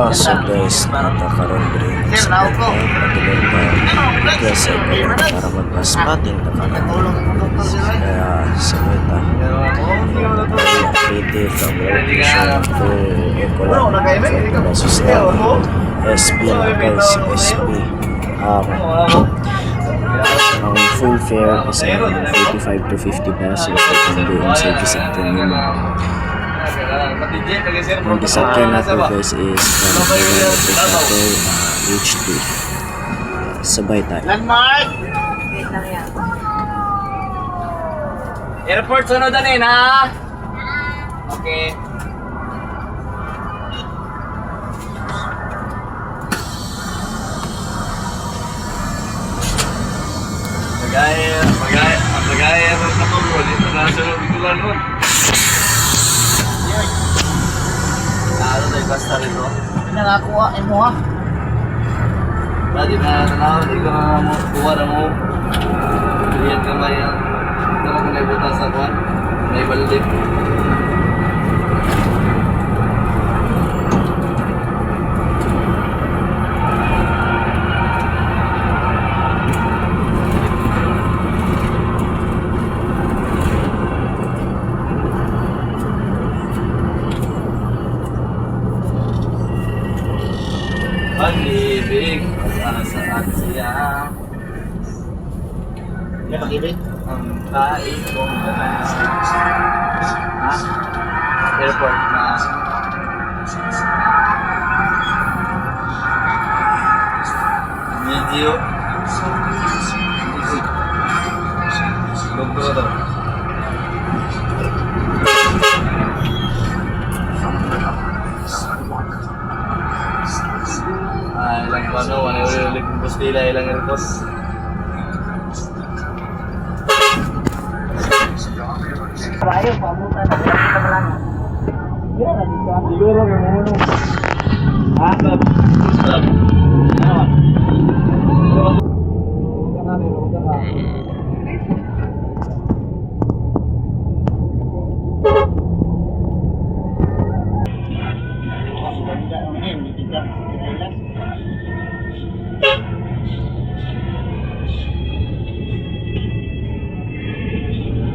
So guys, nagkakaroon din sa patuloy pa kasi para magpa-spotting nakaroon. Kaya sa meta, creative from location to economic para system. SB na guys, SB. Ang full fare is 45 to 50 pesos depende on service sector nyo. Ang sector na to guys is H2. Sabay tayo. Landmark! Airport sunod na rin ha? Okay. Magaya ng katulog. Ito na sa bitulan nun. Ano tayo basta rito? Pinangakuha mo ha? Dati na nanaw, hindi ko na mo kuha na mo. Lihat ka ba yan? Ito na kung may butas sa kuhan. May balik. Pag-ibig, pag-asaan siya. May pag-ibig? Ang kain kong ganas. Ha? Airport na. Video. Logo daw. Ilang paano, wala ulit yung pastila, ilang airport. Ayaw, pamutan na kita malang. Yan, nandito ako. Siguro may muno. Stop.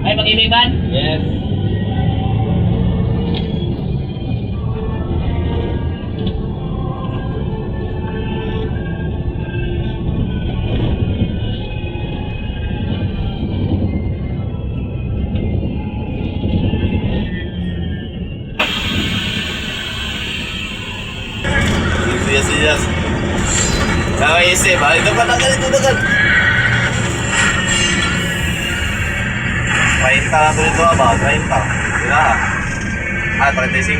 Ay, pag-ibigan? Yes. Yes. Sama isip, ito ka tagal. 30 na ito dito ba? 30. Wala. 35.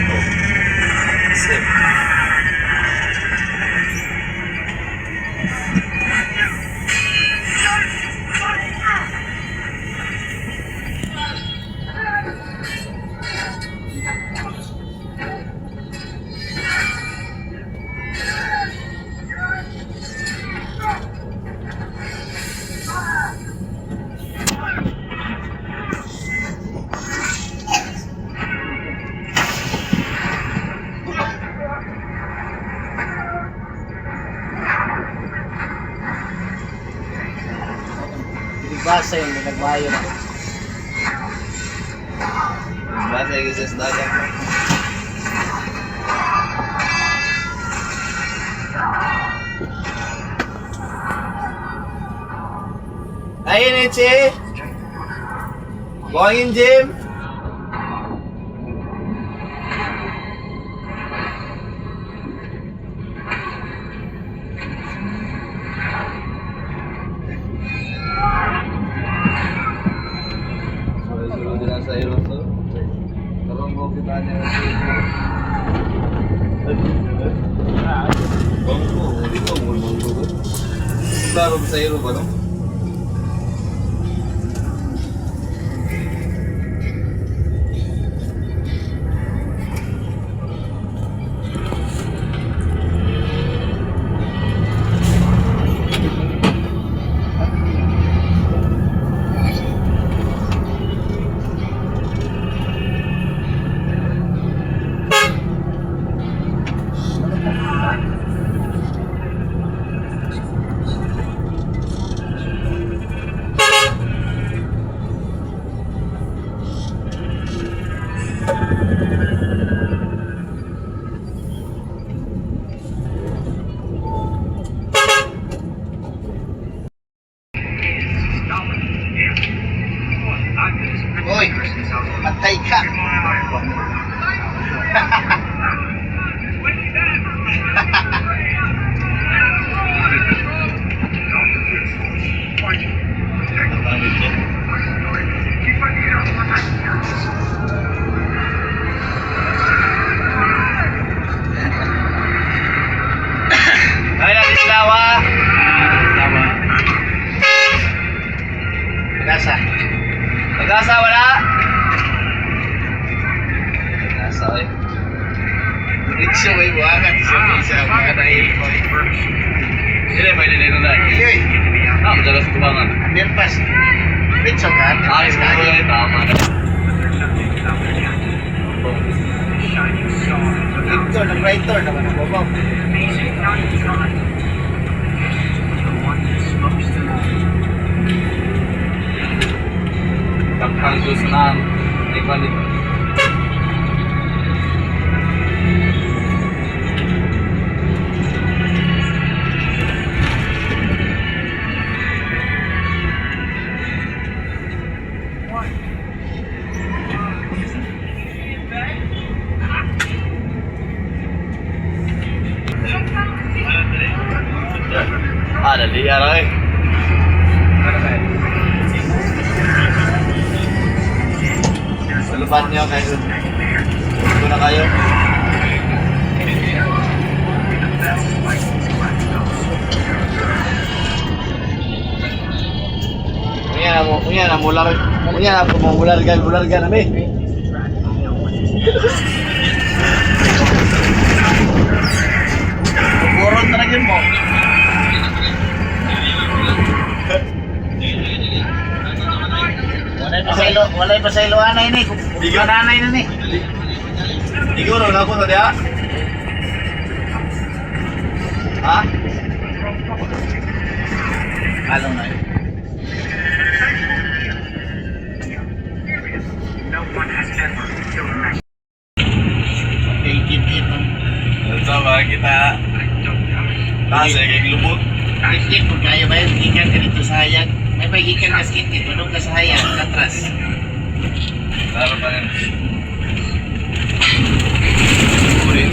Isip. Basa yun, nagmayo na. Basta yung isa sa dagat. Ayun, Eche! Going in, Jim! Sa aerosol. Tarong ko kita niya. Bangko, dito mo bangko. Klaro sa aero ba no? Ako dala sa tubangan. Underpass. Pizza ka? Ay, Underpass ka? ay, tama na. Ito, nag-writer naman ako ba? Takang gusto na. Ay, palit. Dali araw eh. Sa lupan niyo kayo. Ito na kayo. Kunya na mular. Kunya na ako mo bulargan ami. Buron talaga mo. Walay pa sa iluanay ni. Mananay na ni. Siguro na ako sa diya. Ha? Ano na yun? Okay, keep it. Sama kita. Kasi kay lubog. Skit kung kaya ba yun, ikan ka dito sa hayag. May pagikan ka skit dito, tulog ka sa hayag, katras. Laro pa rin. Ulit.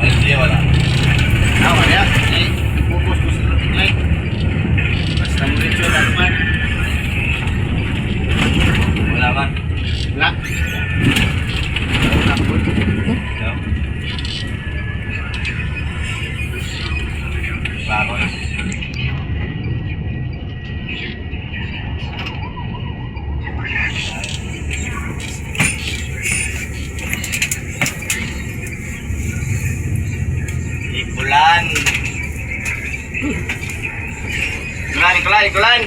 Ay, di wala. Awa ya, fokus ko sa like. Basta mo rin siya dapat. Wala man. Wala. No. Laro na. Ikulan. Ikulan.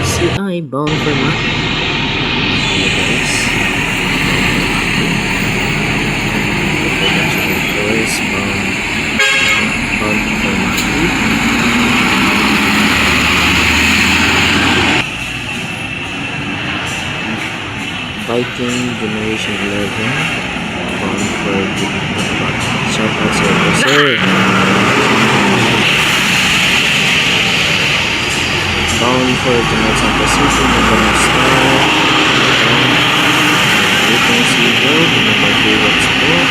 Si ay bound for Mati. Guys. Boys bound for Mati. Viking Generation 11 bound for shout out sa sir. Bound for tonight's acquisition of the star. Waiting Seagull, the number 3 what's book.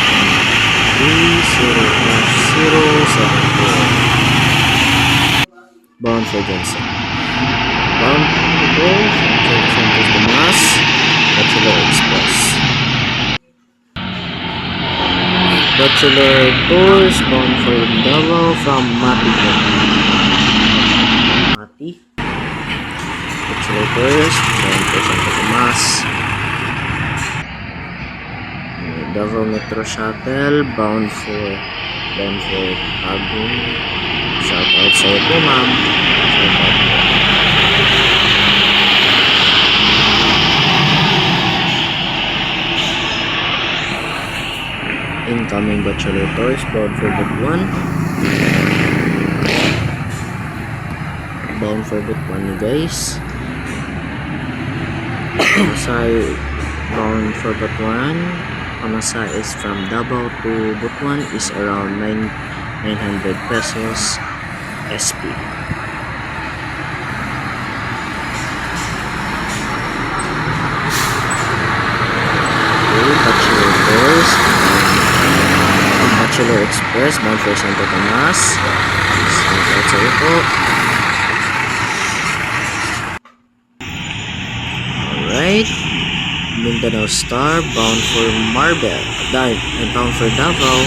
30-074. Bound for Johnson. Bound for Johnson to the Mass. Bachelor Express. Bachelor Tours bound for Davao from Mati. Bachelor Tours bound for Santo Tomas. Davao Metro Shuttle bound for Agong. Shout out sa iyo po, ma'am. Shout out po. Incoming Bachelor Tours bound for Butuan. Bound for Butuan, guys. Masay bound for Butuan. Pamasa is from Davao to Butuan is around 900 pesos SP. Bachelor Tours, Bachelor Express bound for Santo Tomas. Shout out sa iyo po. right. Mindanao Star bound for Marbel. Bound for Davao.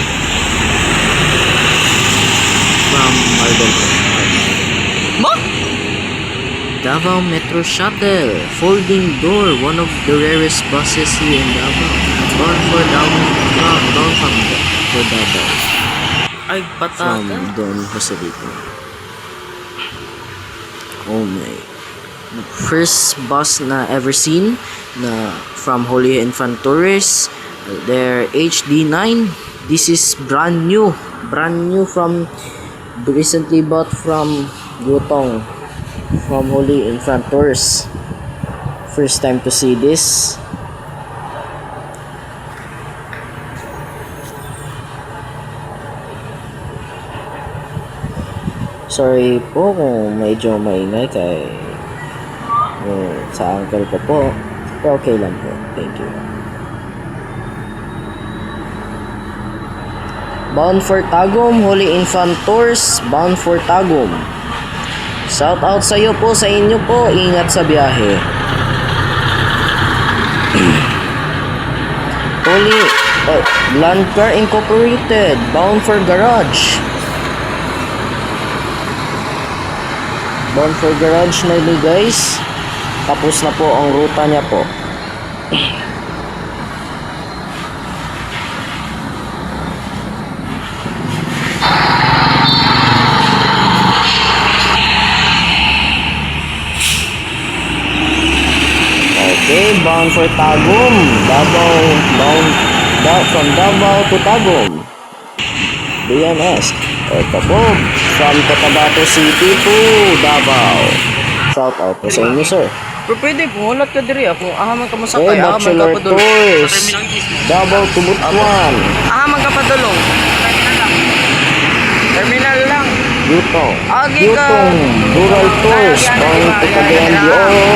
From Marbel. Davao Metro Shuttle. Folding door. One of the rarest buses here in Davao. Bound for Davao. Bound for Davao. Ay, pataka. From Don Jose Rico. Oh my. First bus na ever seen na from Holy Infant Tours. Their HD9. This is brand new from recently bought from Gutong from Holy Infant Tours. First time to see this. Sorry po kung medyo maingay kay sa uncle ko po. Pero okay lang po. Thank you. Bound for Tagum, Holy Infant Tours, bound for Tagum. Shout out sa iyo po, sa inyo po. Ingat sa biyahe. Holy Landcar Incorporated, bound for Garage. Bound for Garage na ini guys. Tapos na po ang ruta niya po. Okay, bound for Tagum. From Davao to Tagum. BNS. Ito po, from Cotabato City to Davao. Shout out po sa inyo, sir. Pero pwede, kung ulat ka diri, kung ahaman ka Okay, masakay, ahaman ka Bachelor padulong. Tours. Davao to Butuan. Ahaman ka padulong. Terminal lang. Yutong. Agi ka. Yutong. Rural Tours. Bound to Cagayan de Oro.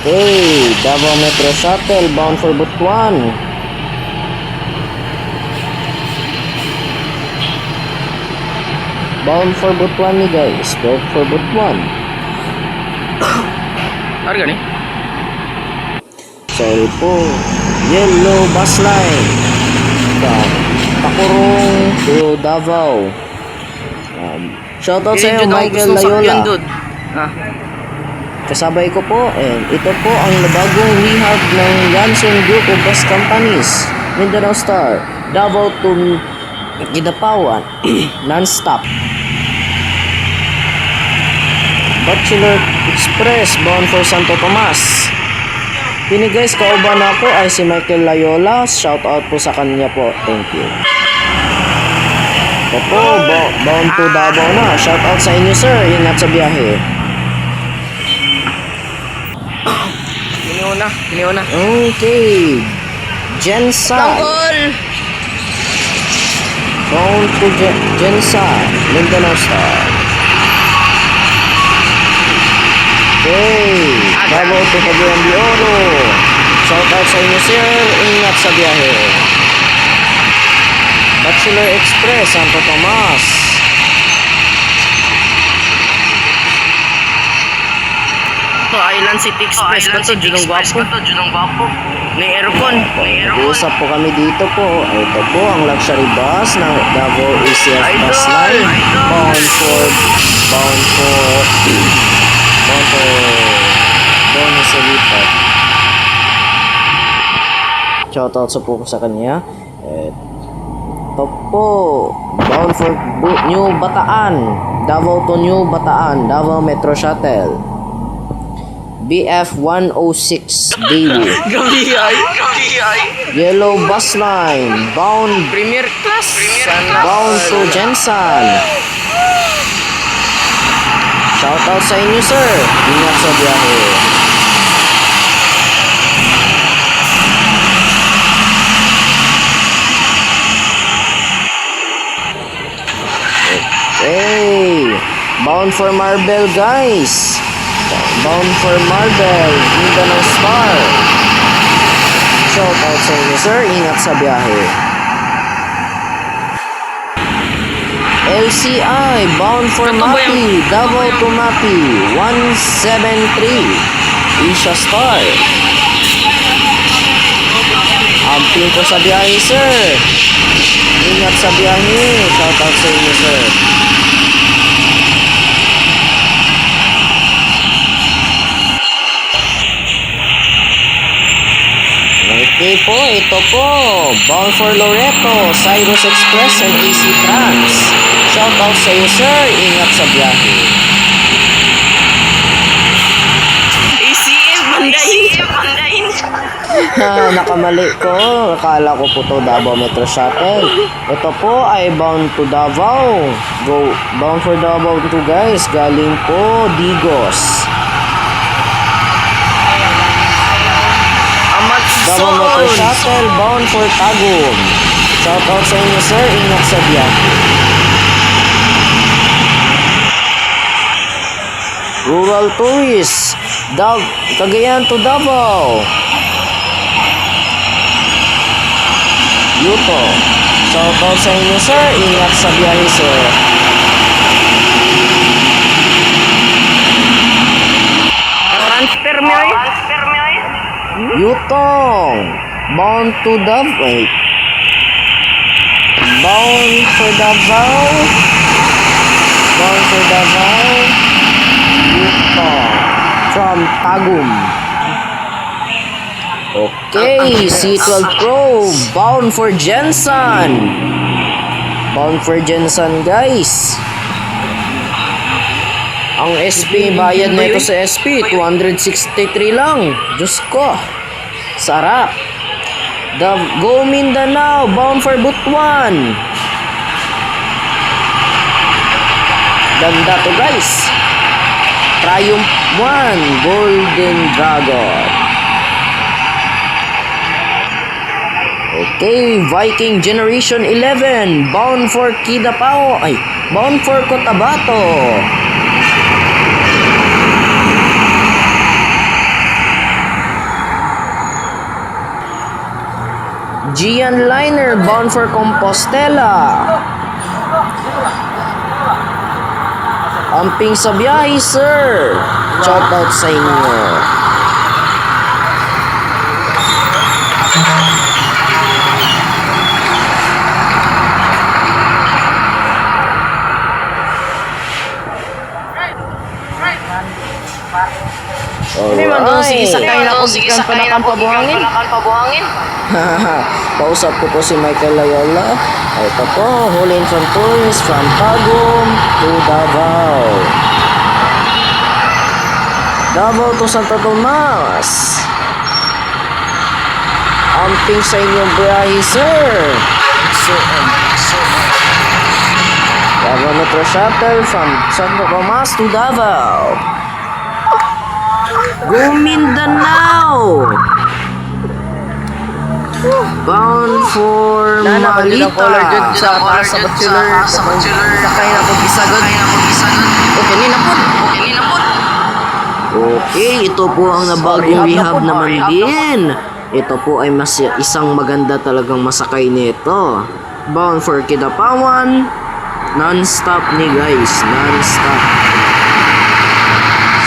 Okay, Davao Metro Shuttle bound for Butuan. Bound for Butuan ni guys. Bound for Butuan. Ano gani? Sorry po. Yellow bus line. From Takurong to Davao. Shoutout sa iyo, Michael Layola. Ah, Kasabay ko po, and ito po ang bagong rehab ng Yanson Group of Bus Companies. Mindanao Star, Davao to Kidapawan, non-stop. Bachelor Express, bound for Santo Tomas. Pini guys, kauban ako ay si Michael Layola. Shout out po sa kanya po. Thank you. Ito po, bound to Davao na. Shout out sa inyo sir. Ingat sa biyahe. Kiniuna. Okay. Jensen. Tangkol! Bound to Jensen. Mindanao Star. Okay. Davao to Cagayan de Oro. Shout out sa inyo sir. Ingat sa biyahe. Bachelor Express, Santo Tomas. Island City Express ba to? Junong Guapo. May aircon. Usap po kami dito po. Ito po ang luxury bus ng Davao ACF Bus Line. Bound for Don Jose Rico. Shoutout sa po sa kanya. Ito po. Bound for New Bataan. Davao to New Bataan. Davao Metro Shuttle. BF 106 Daily. Gawiyay. Yellow bus line bound Premier class. to Jensen. Shout out sa inyo sir. Ingat sa biyahe. Okay. Bound for Marbel guys. Bound for Marbel, Mindanao Star. Shout out sa inyo sir, ingat sa biyahe. LCI, bound for Ito ba Mapi, Davao to Mapi, 173, Asia Star. Amping ko sa biyahe, sir. Ingat sa biyahe. Shout out sa inyo, sir. Okay po, ito po. Bound for Loreto, Cyrus Express and AC Trans. Shout out sa iyo, sir. Ingat sa biyahe. ACF, bandain. Ha, nakamali ko. Akala ko po to Davao Metro Shuttle. Ito po ay bound to Davao. Go, bound for Davao to guys. Galing po Digos. Davao Metro Shuttle, bound for Tagum. Shout out sa inyo, sir. Ingat sa biyahe. Rural Tourist, Cagayan to Davao. Yuto. Shout out sa inyo, sir. Ingat sa biyahe, sir. Transfer mo eh. Yutong. Bound to Davao. Wait. Bound for Davao. Bound for Davao. Yutong. From Tagum. Okay, C12 Pro, bound for Jensen. Bound for Jensen, guys. Ang SP, bayad na ito sa SP, 263 lang. Diyos ko. Sarap. Go Mindanao, bound for Butuan. Ganda to, guys. Triumph 1, Golden Dragon. Okay, Viking Generation 11, bound for Kidapao, bound for Cotabato. Gian Liner, bound for Compostela. Amping sa biyahe, sir. Shout out sa inyo. Hindi man doon si sakay na ko gikan panakan pabuhangin. Pausap ko po si Michael Loyola. Ito po, Holy Infant Tours from Tagum to Davao. Davao to Santo Tomas. Amping sa inyong biyahe, sir. Davao Metro Shuttle from Santo Tomas to Davao. Go Mindanao. Bound for Malita. Sa bachelor. Sakay na ko gisagod. Okay, ninapod. Okay, ito po ang nabagong rehab naman din. Ito po ay isang maganda talagang masakay nito. Bound for Kidapawan. Non-stop ni guys. Non-stop.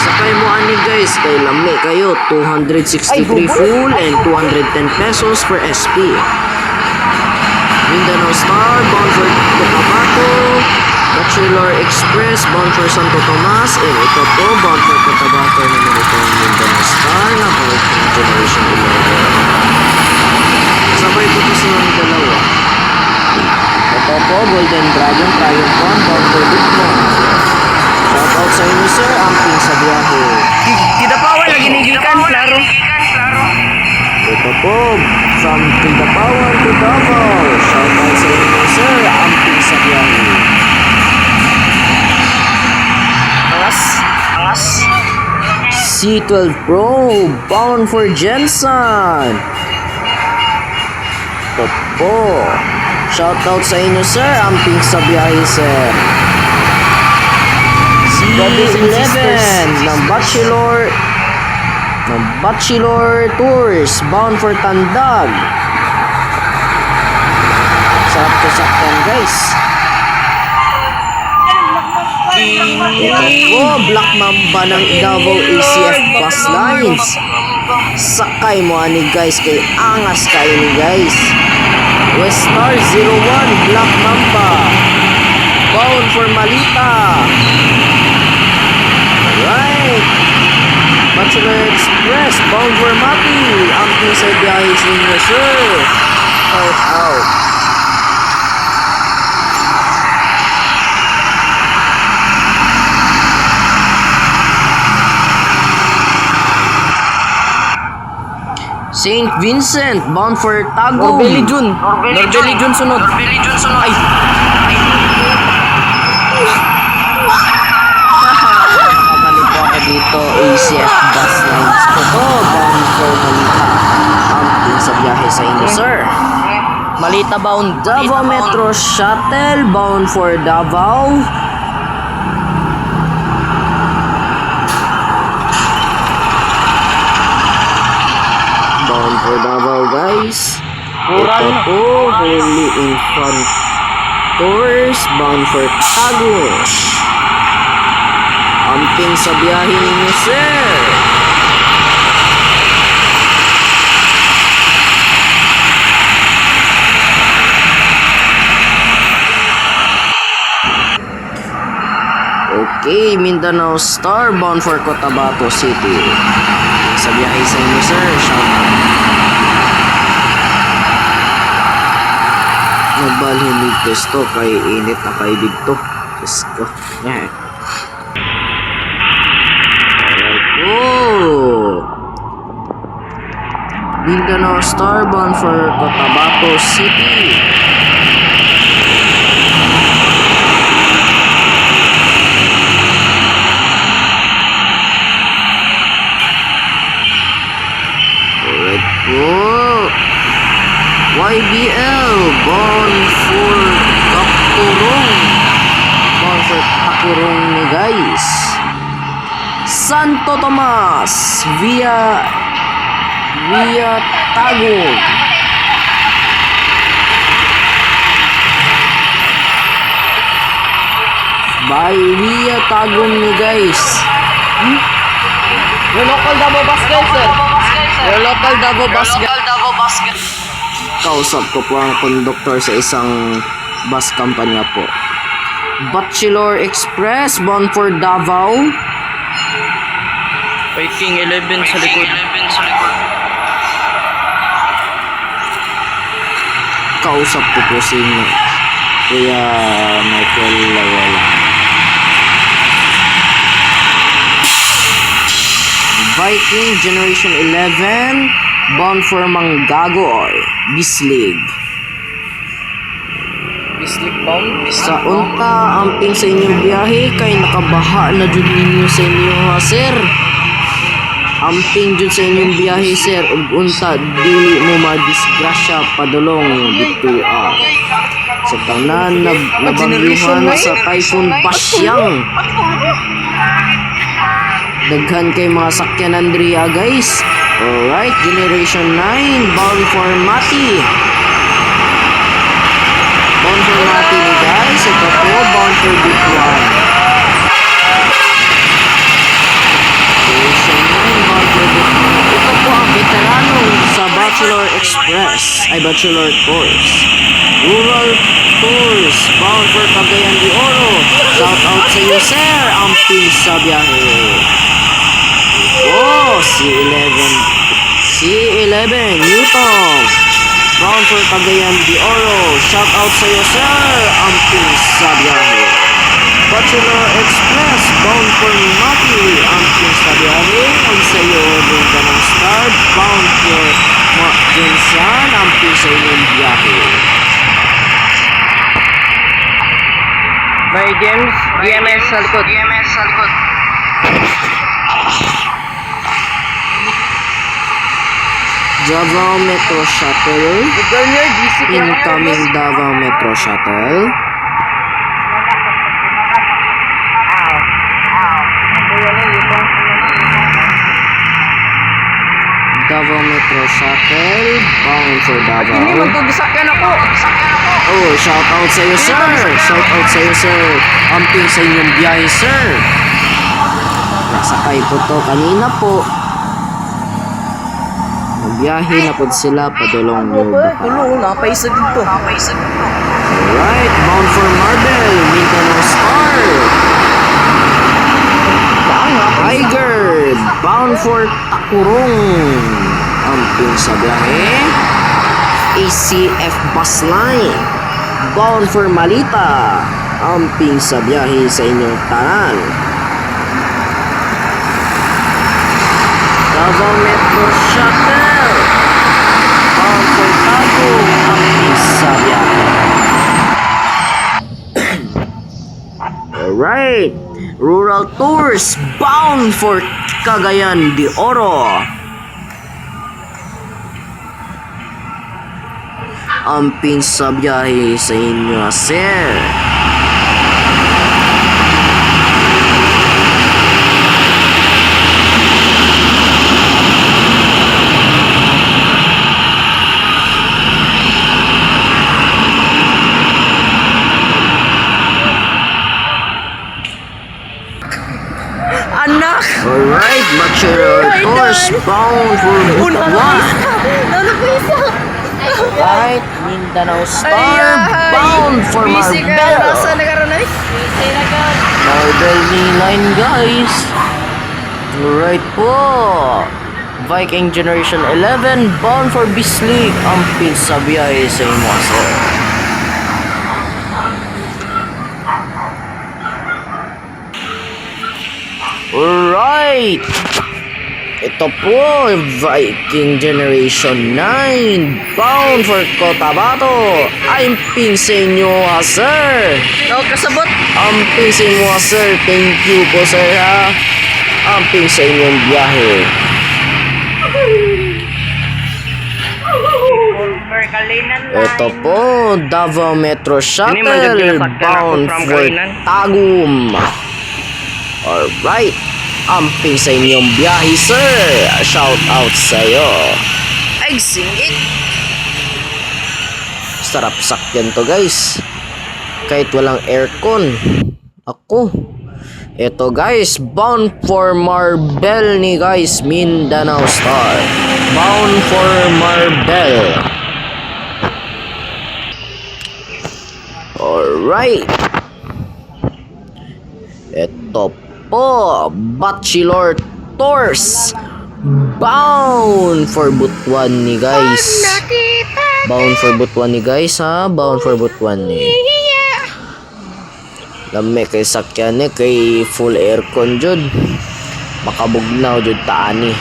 Sakay mo ani guys, kay lami kayo, 263 full and 210 pesos per SP. Mindanao Star, bound for Cotabato. Bachelor Express, bound for Santo Tomas. And ito po, bound for Cotabato naman ito ang Mindanao Star na Viking Generation 11. Sabay po po silang dalawa. Ito po, Golden Dragon, Triumph 1, bound for Bitcoin. Shout out sa inyo, sir. Amping sa biyahe. Kidapawan lagi nigikan, klaro. Ito po, from Kidapawan to Davao. Shout out sa inyo, sir. Amping sa biyahe. Angas. C12 Pro, bound for Jensen. Ito po. Shout out sa inyo, sir. Amping sa biyahe, sir. C11 ng Bachelor Tours, bound for Tandag. Sarap to sakyan, guys. Oh, Black Mamba ng Davao ACF Bus Lines. Sakay mo ani guys, kay angas kayo ni guys. West Star 01 Black Mamba, bound for Malita. Alright, Bachelor Express bound for Mati. Amping sa biyahe sa inyo sir. Out. St. Vincent, bound for Tagum. Norbeli Jun sunod. Ay! Nakabalik po ako dito. ACF Bus Lines ko to. Bound for Malita. Amping sa biyahe sa inyo, sir. Malita bound. Davao Metro Shuttle, bound for Davao. Bound for Davao, guys. Ito po, Holy Infant Tours, bound for Tagus. Amping sa biyahe ninyo, sir. Okay, Mindanao Star, bound for Cotabato City. Sa biyahe sa inyo, sir. Shout out. Nagbalhinig testo kay init na kay dito. Diyos ko. Yan. Alright. Oh! Mindanao Star, bound for Cotabato City. Oh, YBL, bound for Takurong. Bound for Takurong ni guys. Santo Tomas, via Tagum. By via Tagum ni guys. Your local Davao bus guys, sir. Your local Davao bus guys. Kausap ko po ang conductor sa isang bus company po. Bachelor Express, bound for Davao. Viking 11 sa likod. Kausap ko po si Kuya Michael Lawala. Viking Generation 11, bound for Manggagor, Bislig. Bislik bound. Sa unta, amping sa inyong biyahe, kay nakabaha na dyan ninyo sa inyong sir. Amping dyan sa inyong biyahe, sir. Ug unta, dili mo madisgrasya padulong dito sa tanan nabagyuhan sa Typhoon Basyang. Daghan kay mga sakyan Andrea guys. Alright, Generation 9, bound for Mati. Bound for Mati ni guys. Ito po, bound for Bikuan. Generation 9, bound for Bikuan. Ito po ang veterano sa Bachelor Express, ay Bachelor Tours. Rural Tours, bound for Cagayan de Oro. Shout out sa iyo sir, amping sa biyahe. Oh, C11 Newton, bound for Cagayan de Oro. Shout out sa iyo sir, amping sa biyahe. Bachelor Express, bound for Mati, amping sa biyahe. Ang sa iyo Mindanao Star, bound for Jinsan, amping sa inyong biyahe. By DMS sa likod. Davao Metro Shuttle, incoming Davao Metro Shuttle. Davao Metro Shuttle bound for Davao. Hindi magtugisakyan ako. Oh, shout out sa iyo, sir. Shout out sa iyo, sir. Amping sa inyong biyahe, sir. Nasakay po to kanina po. Biyahe na po sila padulong New Bataan. Tulong, napaisa dito. Alright, bound for Marbel, Mindanao Star. Tiger, bound for Takurong. Amping sa biyahe. ACF Bus Line, bound for Malita. Amping sa biyahe sa inyong tanan. Davao Metro Shuttle, bound for Tagum. Amping sa biyahe. Alright, Rural Tours, bound for Cagayan de Oro. Amping sa biyahe sa inyo, sir. Anak! Alright, Bachelor Tours, bound for Butuan. Right, Mindanao Star, bound for Marbel. Marbel line, guys. Alright po. Viking Generation 11, bound for Bislig. Amping sa biyahe sa inyo, sir. Alright. Ito po, Viking Generation 9, bound for Cotabato. Amping sa inyo, sir. Kasabot. Amping sa inyo, sir. Thank you po, sir, ha. Amping sa inyong biyahe. Ito po, Davao Metro Shuttle, bound for Tagum. Alright. Amping sa inyong biyahe, sir. Shout out sa iyo. Ay, singit. Sarap sakyan to, guys. Kahit walang aircon. Ako. Ito, guys. Bound for Marbel ni guys. Mindanao Star. Bound for Marbel. Alright. Ito po, Bachelor Tours, bound for Butuan ni guys. Bound for Butuan ni guys, ha. Bound for Butuan ni. Lami kay sakyan ni kay full aircon jud. Makabugnaw jud taani.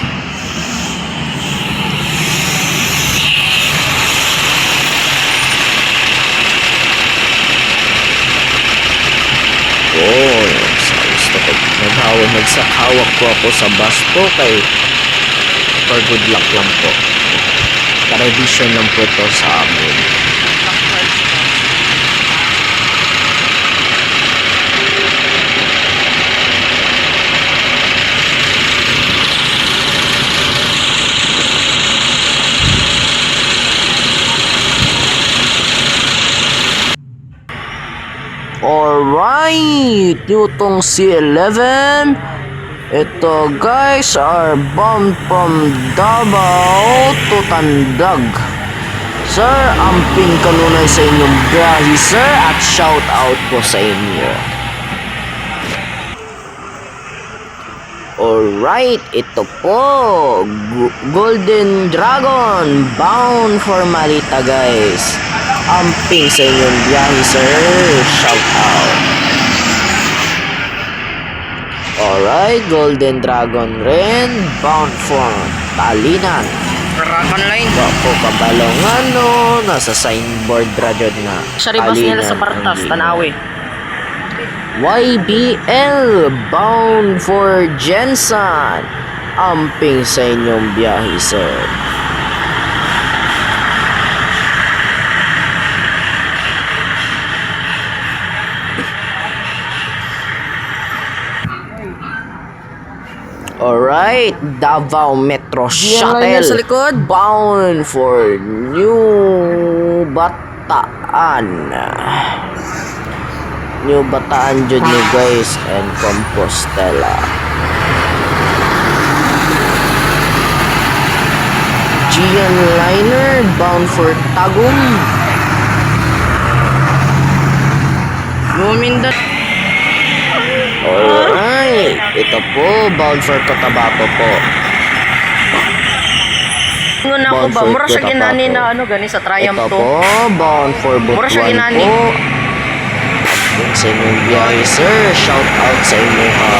Oh, naghawak po ako sa bus po kay for good luck lang po. Tradition lang po ito sa amin. Alright, Newtong C11. Ito guys are bound from Davao to Tandag. Sir, amping kanunay sa inyong biyahe, sir, at shout out po sa inyo. Alright, ito po, Golden Dragon, bound for Malita guys. Amping sa inyong biyahe, sir. Shout out. Alright, Golden Dragon rin. Bound for Talinan. Dragon line. Wapo kabalongan, no. Nasa signboard radyo na. Saribas nila sa Partas, Tanawe. YBL. Bound for Jensen. Amping sa inyong biyahe, sir. Alright, Davao Metro Yan lang Shuttle yan sa likod. bound for New Bataan. New Bataan jud nyo guys and Compostela. Gian Liner bound for Tagum. Luminda. Alright, ito po bound for Cotabato po. Ingon na ako Bound ba? for Mura siya Cotabato. ginani na ano gani sa Triumph Ito to. po bound for Mura siya Butuan ginani. po. Yung sa inyong biyahe sir, shout out sa inyo ha.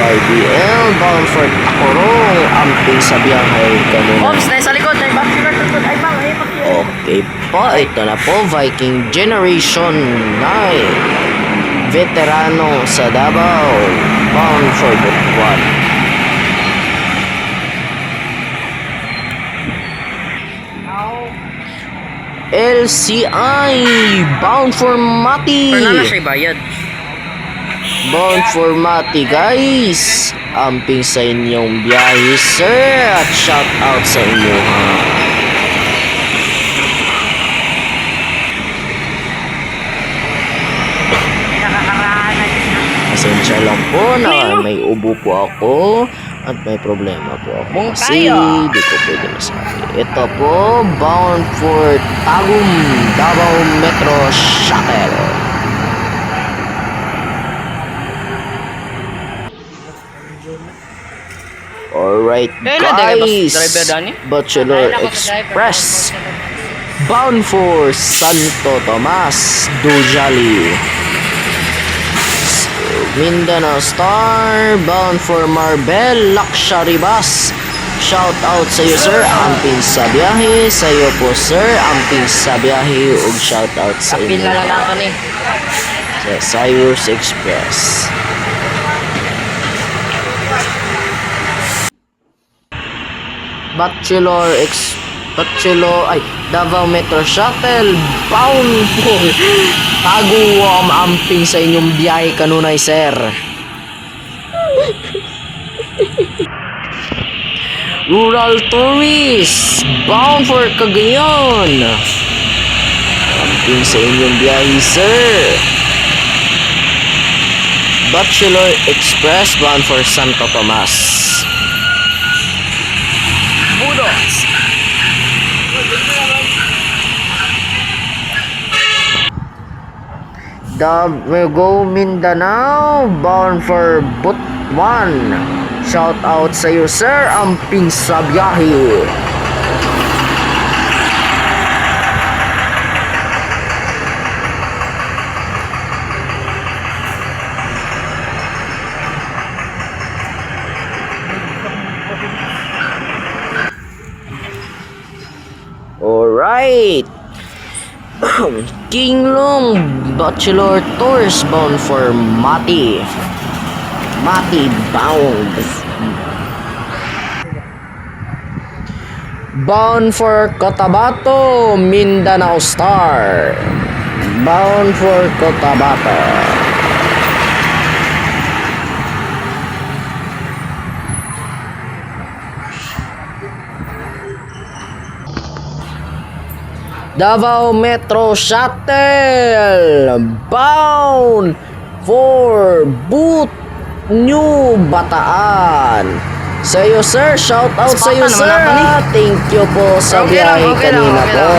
YBL bound for Tacorong, amping sa biyahe kanina. Ops, na sa likod. Ay, bakit na likod? Ay, bang, ay, bakit? Okay po, ito na po Viking Generation 9 Veterano sa Davao bound for Butuan. LCI bound for Mati. Pero na siya bayad. Bound for Mati guys. Amping sa inyong biyahe sir at shout out sa inyo ha. Pasensya lang po na may ubo po ako at may problema po ako kasi di ko pwede masabi. Ito po, bound for Tagum, Davao Metro Shuttle. Alright guys, Bachelor Express bound for Santo Tomas, Dujali. Mindanao Star bound for Marbel, Luxury Bus. Shout out sa iyo sir, amping sa biyahe. Sa iyo po sir, amping sa biyahe. Ug shout out sa inyo Pila lang ako ni. sa Cyrus Express. Davao Metro Shuttle bound for Taguam, amping sa inyong biyahe kanunay sir. Rural Tourist bound for Cagayan, amping sa inyong biyahe sir. Bachelor Express bound for Santo Tomas. Budos. Go Mindanao bound for Butuan. Shout out sa iyo sir, amping sa biyahe. Alright. Kinglong Bachelor Tours bound for Mati. Mati bound. Bound for Cotabato, Mindanao Star. Bound for Cotabato. Davao Metro Shuttle bound for New Bataan. Sa iyo sir, shout out sa iyo sir. Thank you po sa biyahe kanina po.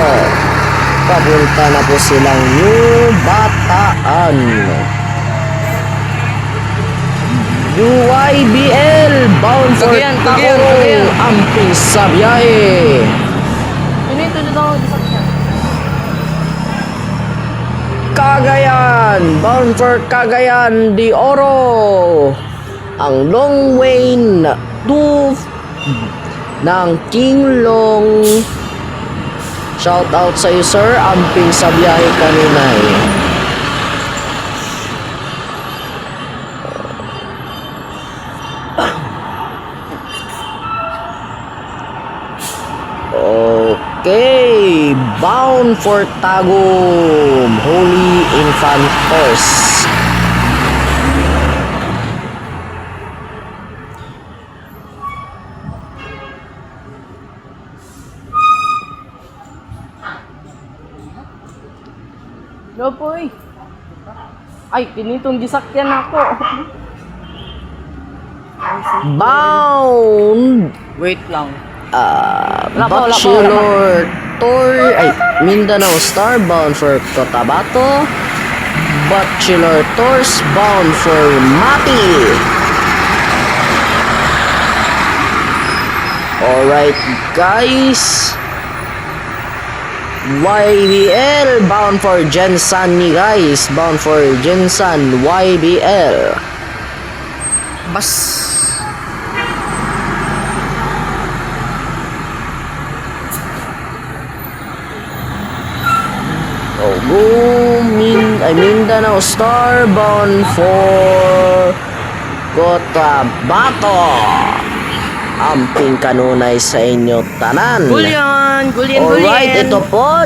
Papunta na po silang New Bataan. UYBL bound for Tacorong, amping sa biyahe. Cagayan, bound for Cagayan de Oro. Ang long way to ng Kinglong. Shout out sa iyo sir, amping sa biyahe kanina eh. Okay, bound for Tagum, Holy Infant Horse. Ay, kinitong gisakyan ako. Bound Wait lang. Wala pa. Bachelor Tour ay Mindanao Star bound for Cotabato. Bachelor Tours bound for Mati. Alright guys, YBL bound for Jensan ni guys, bound for Jensan YBL. Bas. Mindanao Star bound for Cotabato. Amping kanunay sa inyo tanan. Gulyan. Alright, ito po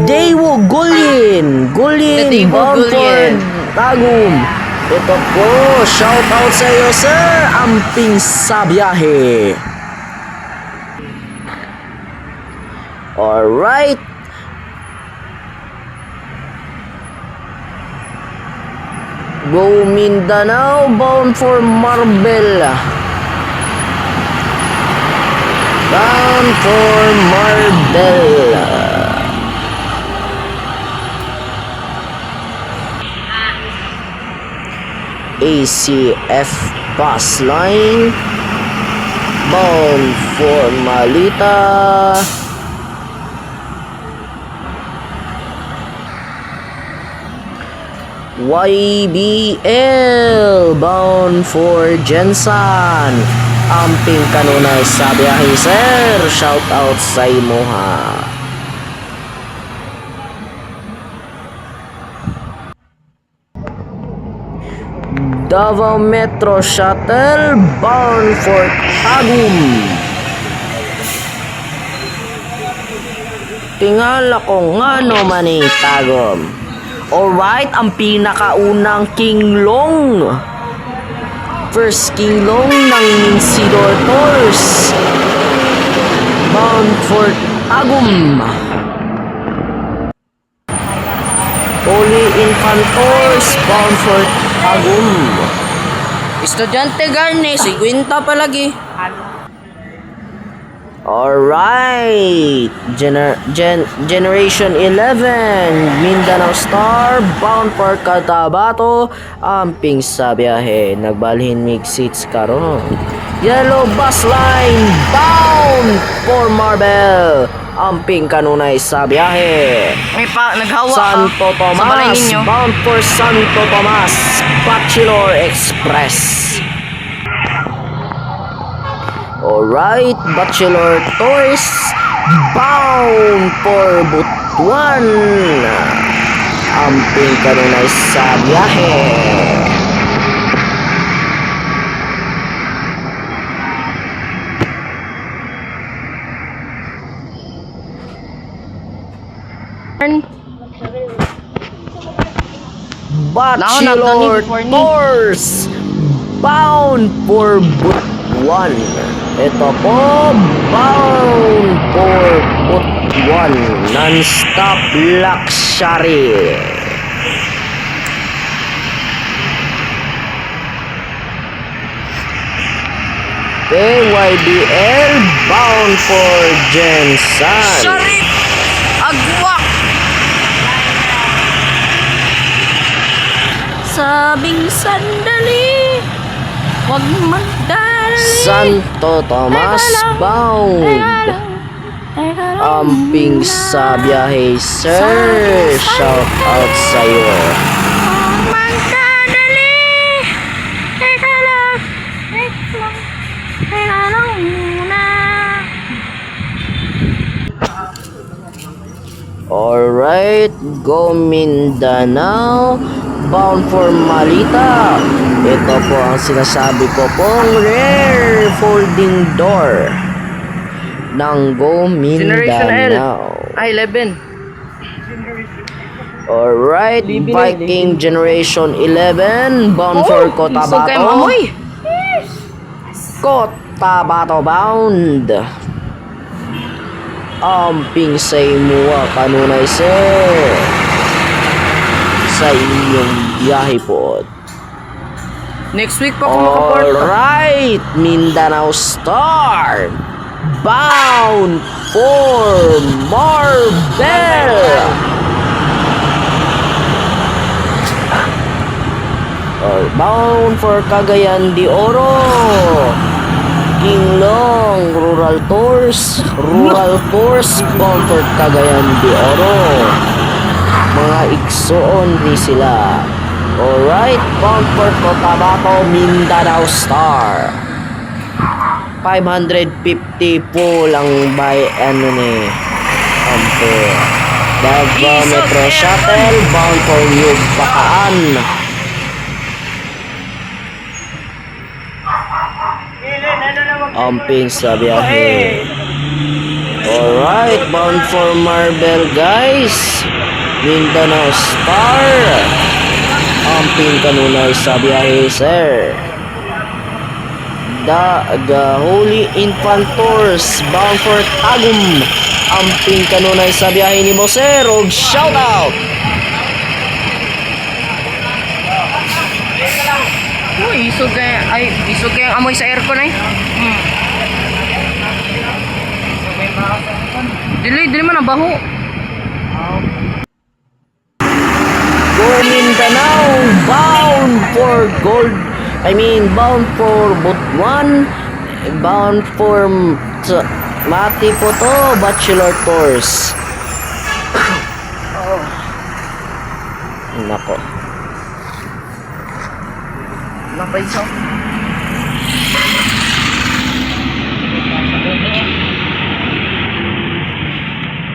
Daewoo Gulyin The Daewoo bound for Gulyin. Tagum. Ito po, shout out sa iyo sir. Amping sa biyahe. Alright. Go Mindanao bound for Marbella. Bound for Marbella. ACF bus line bound for Malita. YBL bound for Jensan. Amping kanunay sa biyahe sir. Shout out sa imo ha. Davao Metro Shuttle bound for Tagum. Tingala ko ngano man ni Tagum. Alright, ang pinakaunang Kinglong. First Kinglong ng Minsidor Tours. Bound for Tagum. Holy Infant Tours bound for Tagum. Estudyante Garne, 50 palagi. Alright, Generation 11 Mindanao Star bound for Cotabato. Amping sa biyahe, nagbalhin mig seats karon. Yellow bus line bound for Marbel. Amping kanunay sa biyahe. May pa, naghawa Santo ka. Sa balay Tomas ninyo. bound for Santo Tomas Bachelor Express. Alright, Bachelor Tours bound for Butuan. Amping kanunay sa biyahe. Bachelor Tours bound for Butuan. Ito po, bound for Butuan. Non-stop luxury. YBL bound for Jensan. Sorry! Agwak! Sabing sandali, wag magdali. Santo Tomas bound. Amping sa biyahe sir. Shout out sa'yo. Magdadali. Teka lang. Teka lang muna. Alright, go Mindanao bound for Malita. Ito po ang sinasabi ko pong rare folding door ng Go Generation L. Mindanao. 11. Alright, Viking Generation 11 bound for Isog kay Cotabato. mamoy. Cotabato bound. Amping sa imuha kanunay sir. Sa inyong biyahe po. Next week pa ako makaport. Alright, Mindanao Star bound for Marbel. Bound for Cagayan de Oro. Kinglong Rural Tours bound for Cagayan de Oro. Mga iksoon ni sila. Alright, bound for Cotabato, Mindanao Star. 550 po lang by ano ni ampere. Davao Metro Shuttle bound for New Bataan. Amping sa biyahe. Alright, bound for Marbel guys. Mindanao Star. Amping kanunay sa biyahe sir. The Holy Infant Tours bound for Tagum. Amping kanunay sa biyahe ni mo sir. Og shout out. Uy, isog kaya ang amoy sa aircon ay. Dili man ang baho. Go Mindanao, bound for bound for Butuan, bound for Mati po to, Bachelor Tours. Nako. Napay sa.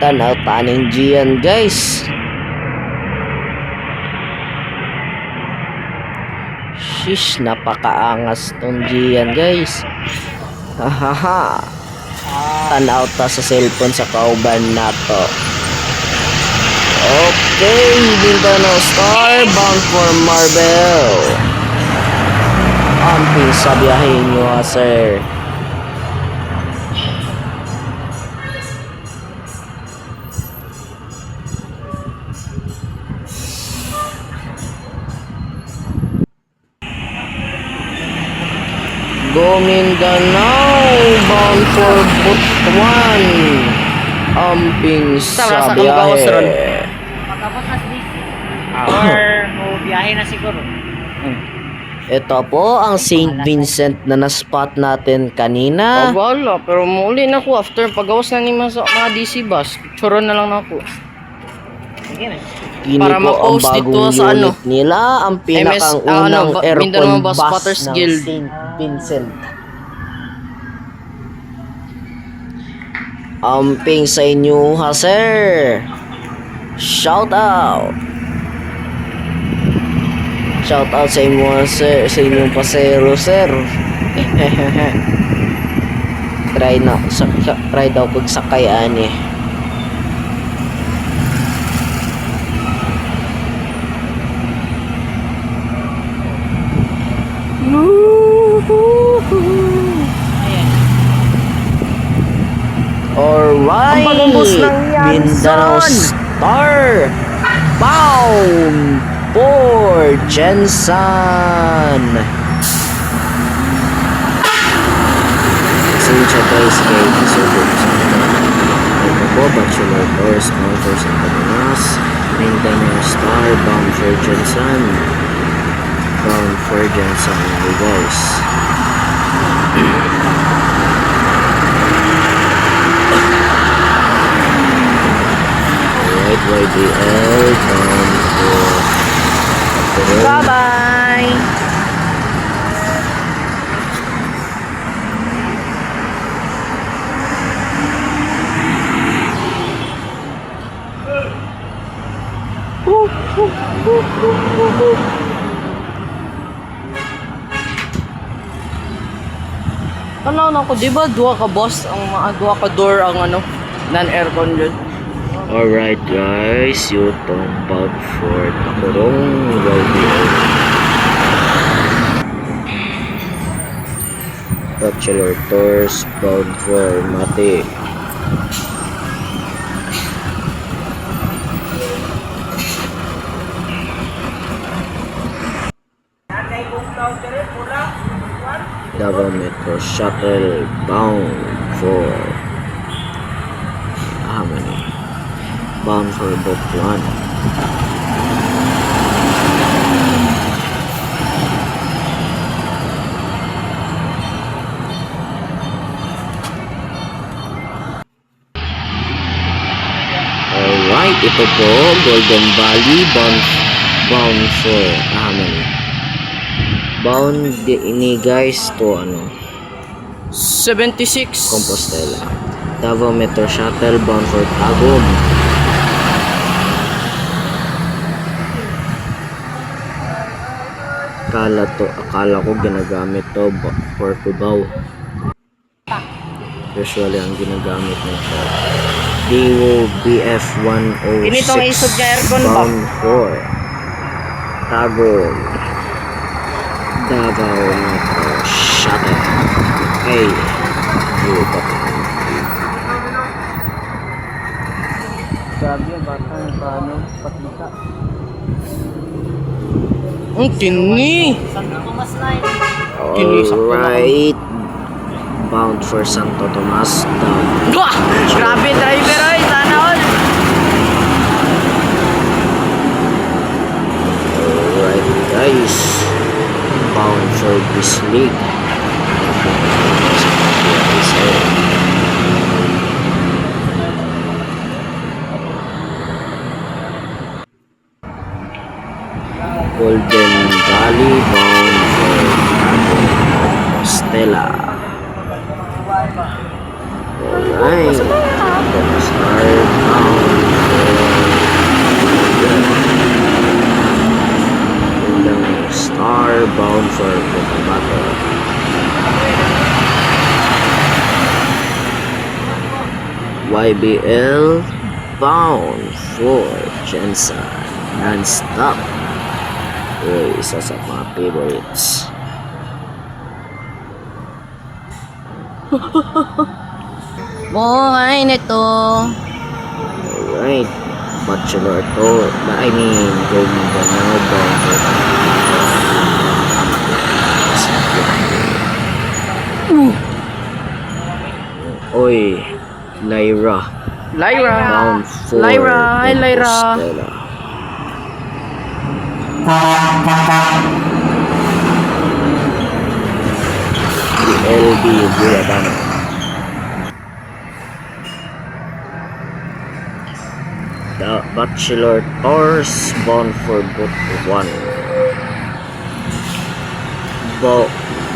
Tanaw taning Gian guys. Shish, napakaangas tong Gian guys. Hahaha. Tanaw ta sa cellphone sa kauban nato. Okay, Mindanao Star bound for Marbel. Amping sa biyahe nyo ha, sir. Go Mindanao bound for Butuan. Amping sa biyahe. Matapos na si or biyahe na siguro. Ito po ang St. Vincent na na-spot natin kanina. Wala, pero muli na ako after pagawas na ni mga DC bus. Picturean na lang ako. Sige na. Kini Para po ang ma-post dito bagong sa unit nila. Ang pinakang unang aircon Mindanao Bus bus Spotters ng Guild. St. Vincent. Amping sa inyo ha, sir. Shout out. Shout out sa inyo sir, sa inyong pasero sir. Try daw pag sakayaan eh. Alright, Ang bagong bus ng Mindanao Yanson. Star bound for Jensen. Siya guys kay Isubo ito po, Bachelor Tours bound for Santa Tomas. Mindanao Star bound for Jensen. Bound for Jensen guys. Alright, YDL bound for Bye-bye! Tanaw na ko, di ba duha ka boss, duha ka door ang non-aircon yun? Alright guys, you talk about for Takurong YDL. Bachelor Tours bound for Mati. Davao Metro Shuttle bound for how many? Bound for Butuan. Alright, ito po, Golden Valley bound for how many? Bound ini guys to ano? 76. Compostela. Davao Metro Shuttle bound for Tagum. Akala ko ginagamit to for Cubao. Usually ang ginagamit nito. DOBF 106 Initong isod ka aircon ba? bound for Tagum. Davao Metro Shuttle. Hey, dito. Sabi ang bata yung paano patlika. Ang kini. Alright. Bound for Santo Tomas. Gah! Grabe driver oy, sana all. Alright guys. Bound for Bislig. Golden Valley bound for Stella. Alright. Star bound for Star bound for Cotabato. YBL bound for Jensen. Non-stop. Uy, isa sa mga favorites. Buhay nito. Alright. Bachelor to. Go Mindanao bound for Uy, Lyra. Bound for Lyra. Hi, Lyra. Compostela. LB Guyabano. The Bachelor Tours bound for Butuan.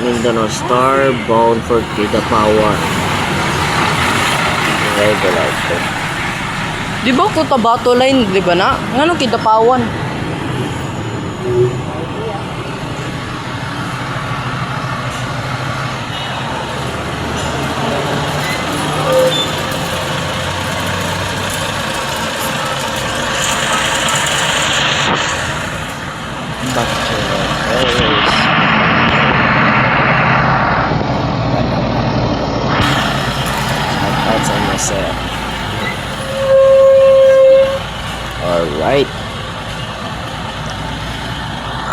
Mindanao Star bound for Kidapawan. Regular to. Di ba Cotabato line, di ba na? Ngano Kidapawan? Bachelor Tours. Shoutouts on myself. Alright.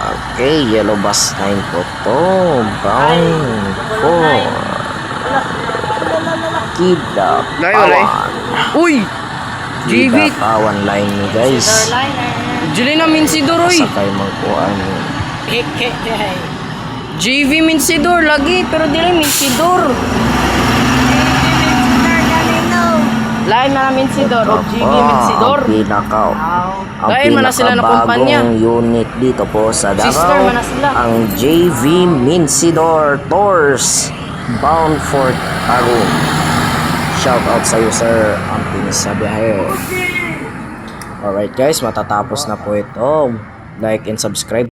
Okay, Yellow Bus 9 po to. Bound for Kidapawan. Uy! JV! Kidapawan line ni guys. Jili na Minsidor oy. Sakay magkuhan yun. JV Minsidor lagi pero dili Minsidor. Lain na Minsidor o JV Minsidor. Ang pinakaw. Ang Dahil man na sila na kumpanya. pinakabagong unit dito po sa Sister Davao. man na sila. Ang JV Minsidor Tours bound for Tagum. Shout out sa iyo sir. Ang pinis sa biyahe. Alright guys, matatapos na po ito. Like and subscribe.